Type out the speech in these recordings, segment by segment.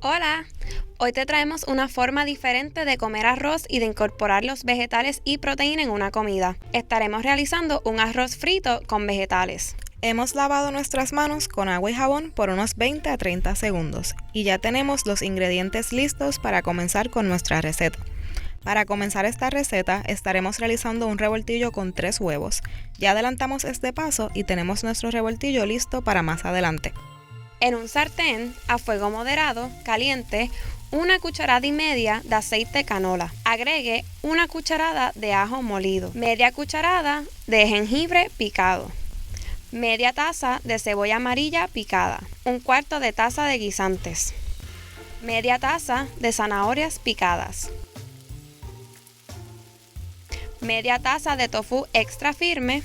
Hola, hoy te traemos una forma diferente de comer arroz y de incorporar los vegetales y proteína en una comida. Estaremos realizando un arroz frito con vegetales. Hemos lavado nuestras manos con agua y jabón por unos 20 a 30 segundos y ya tenemos los ingredientes listos para comenzar con nuestra receta. Para comenzar esta receta estaremos realizando un revoltillo con 3 huevos. Ya adelantamos este paso y tenemos nuestro revoltillo listo para más adelante. En un sartén a fuego moderado, caliente, 1,5 cucharadas de aceite canola. Agregue 1 cucharada de ajo molido, media cucharada de jengibre picado, media taza de cebolla amarilla picada, 1/4 de taza de guisantes, media taza de zanahorias picadas, media taza de tofu extra firme.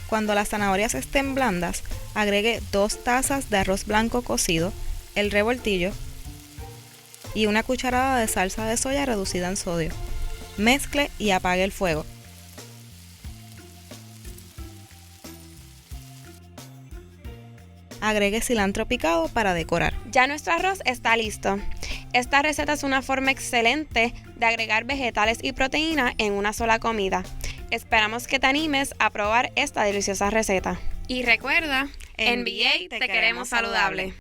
Cuando las zanahorias estén blandas, agregue 2 tazas de arroz blanco cocido, el revoltillo y 1 cucharada de salsa de soya reducida en sodio. Mezcle y apague el fuego. Agregue cilantro picado para decorar. Ya nuestro arroz está listo. Esta receta es una forma excelente de agregar vegetales y proteína en una sola comida. Esperamos que te animes a probar esta deliciosa receta. Y recuerda, en VA te queremos saludable.